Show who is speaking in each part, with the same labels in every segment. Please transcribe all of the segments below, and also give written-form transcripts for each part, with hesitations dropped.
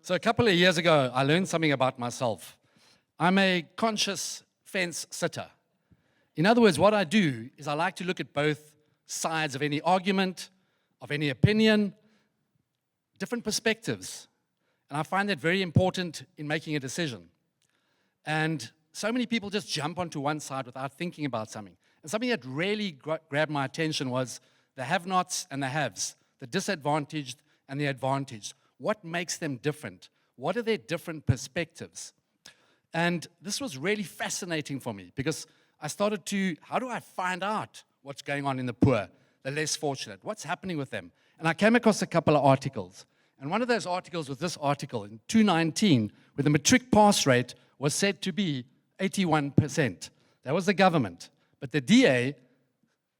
Speaker 1: So a couple of years ago, I learned something about myself. I'm a conscious fence sitter. In other words, what I do is I like to look at both sides of any argument, of any opinion, different perspectives. And I find that very important in making a decision. And so many people just jump onto one side without thinking about something. And something that really grabbed my attention was the have-nots and the haves, the disadvantaged and the advantaged. What makes them different? What are their different perspectives? And this was really fascinating for me because I started to, how do I find out what's going on in the poor, the less fortunate? What's happening with them? And I came across a couple of articles. And one of those articles was this article in 2019, where the matric pass rate was said to be 81%. That was the government. But the DA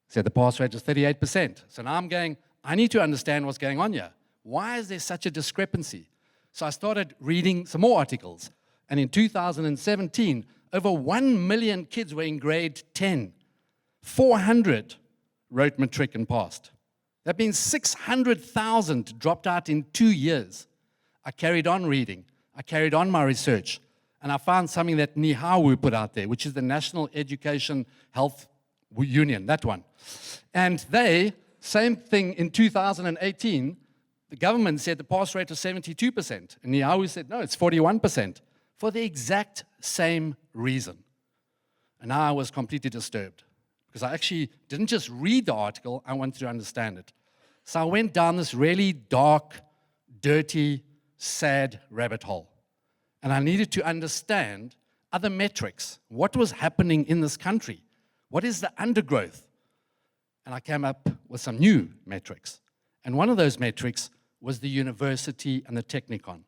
Speaker 1: said the pass rate was 38%. So now I'm going, I need to understand what's going on here. Why is there such a discrepancy? So I started reading some more articles. And in 2017, over 1 million kids were in grade 10. 400 wrote matric and passed. That means 600,000 dropped out in 2 years. I carried on reading. I carried on my research. And I found something that NIHAWU put out there, which is the National Education Health Union, that one. And they, same thing in 2018, the government said the pass rate was 72%. And NIHAWU said, no, it's 41%, for the exact same reason. And I was completely disturbed, because I actually didn't just read the article, I wanted to understand it. So I went down this really dark, dirty, sad rabbit hole. And I needed to understand other metrics. What was happening in this country? What is the undergrowth? And I came up with some new metrics. And one of those metrics was the university and the technikon.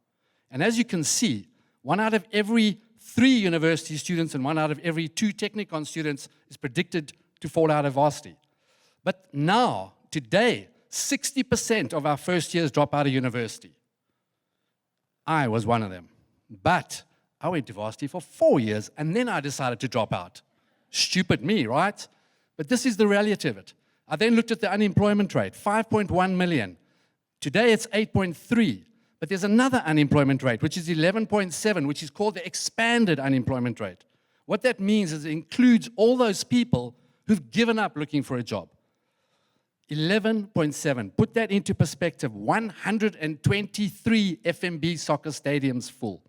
Speaker 1: And as you can see, 1 out of every 3 university students and 1 out of every 2 technikon students is predicted to fall out of varsity. But now, today, 60% of our first years drop out of university. I was one of them. But I went to varsity for 4 years, and then I decided to drop out. Stupid me, right? But this is the reality of it. I then looked at the unemployment rate, 5.1 million. Today it's 8.3. But there's another unemployment rate, which is 11.7, which is called the expanded unemployment rate. What that means is it includes all those people who've given up looking for a job. 11.7. Put that into perspective. 123 FMB soccer stadiums full.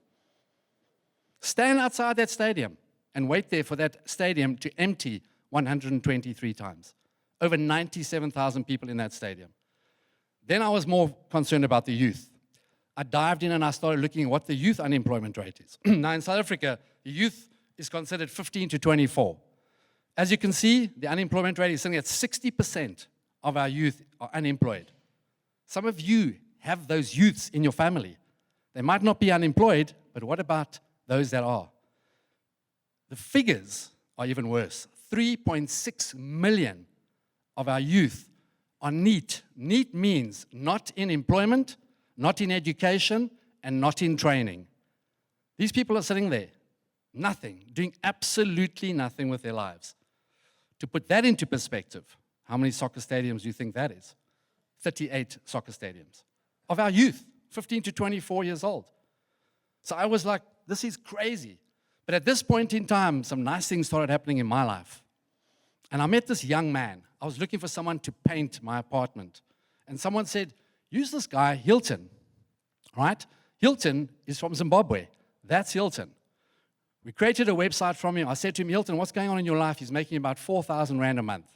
Speaker 1: Stand outside that stadium and wait there for that stadium to empty 123 times. Over 97,000 people in that stadium. Then I was more concerned about the youth. I dived in and I started looking at what the youth unemployment rate is. Now in South Africa, the youth is considered 15 to 24. As you can see, the unemployment rate is sitting at 60% of our youth are unemployed. Some of you have those youths in your family. They might not be unemployed, but what about those that are? The figures are even worse. 3.6 million of our youth are NEET. NEET means not in employment, not in education, and not in training. These people are sitting there, nothing, doing absolutely nothing with their lives. To put that into perspective, how many soccer stadiums do you think that is? 38 soccer stadiums of our youth, 15 to 24 years old. So I was like, this is crazy. But at this point in time, some nice things started happening in my life. And I met this young man. I was looking for someone to paint my apartment. And someone said, use this guy, Hilton, right? Hilton is from Zimbabwe. That's Hilton. We created a website from him. I said to him, Hilton, what's going on in your life? He's making about 4,000 Rand a month.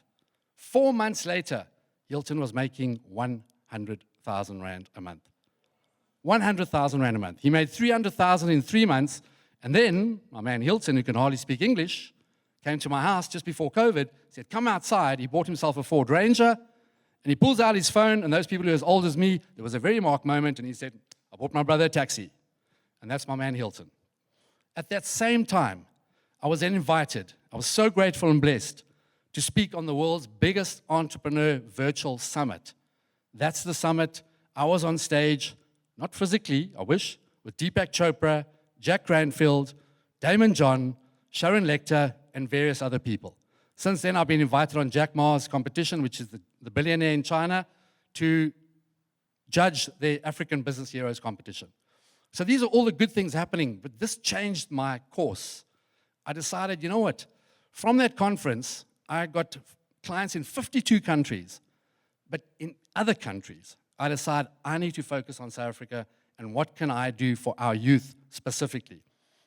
Speaker 1: 4 months later, Hilton was making 100,000 Rand a month. 100,000 Rand a month. He made 300,000 in 3 months. And then my man Hilton, who can hardly speak English, came to my house just before COVID, said, come outside. He bought himself a Ford Ranger, and he pulls out his phone, and those people who are as old as me, there was a very marked moment, and he said, I bought my brother a taxi. And that's my man Hilton. At that same time, I was then invited. I was so grateful and blessed to speak on the world's biggest entrepreneur virtual summit. That's the summit. I was on stage, not physically, I wish, with Deepak Chopra, Jack Granfield, Damon John, Sharon Lecter, and various other people. Since then, I've been invited on Jack Ma's competition, which is the billionaire in China, to judge the African Business Heroes competition. So these are all the good things happening, but this changed my course. I decided, you know what? From that conference, I got clients in 52 countries, but in other countries, I decided I need to focus on South Africa and what can I do for our youth specifically.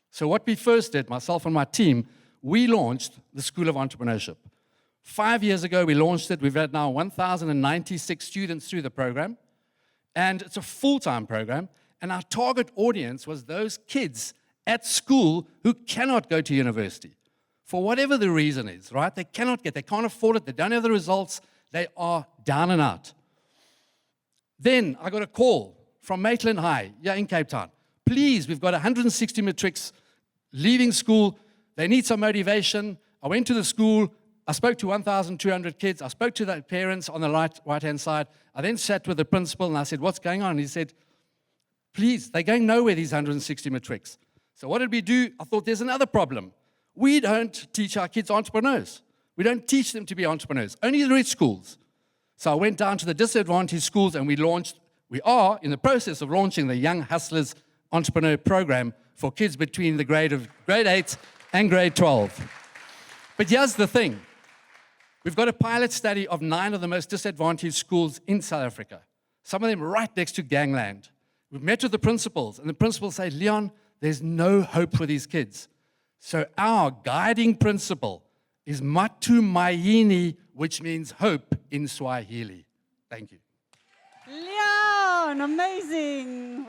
Speaker 1: So what we first did, myself and my team, we launched the School of Entrepreneurship. 5 years ago, we launched it. We've had now 1,096 students through the program, and it's a full-time program, and our target audience was those kids at school who cannot go to university. For whatever the reason is, right? They can't afford it, they don't have the results, they are down and out. Then I got a call from Maitland High, yeah, in Cape Town. Please, we've got 160 matrics leaving school, they need some motivation. I went to the school, I spoke to 1,200 kids, I spoke to the parents on the right-hand side, I then sat with the principal and I said, what's going on? And he said, please, they're going nowhere, these 160 matrics. So what did we do? I thought there's another problem. We don't teach our kids entrepreneurs. We don't teach them to be entrepreneurs, only the rich schools. So I went down to the disadvantaged schools and we are in the process of launching the Young Hustlers Entrepreneur Program for kids between the grade 8 and grade 12. But here's the thing. We've got a pilot study of 9 of the most disadvantaged schools in South Africa, some of them right next to gangland. We've met with the principals, and the principals say, Leon, there's no hope for these kids. So our guiding principle is Matumaini, which means hope in Swahili. Thank you.
Speaker 2: Leon, amazing.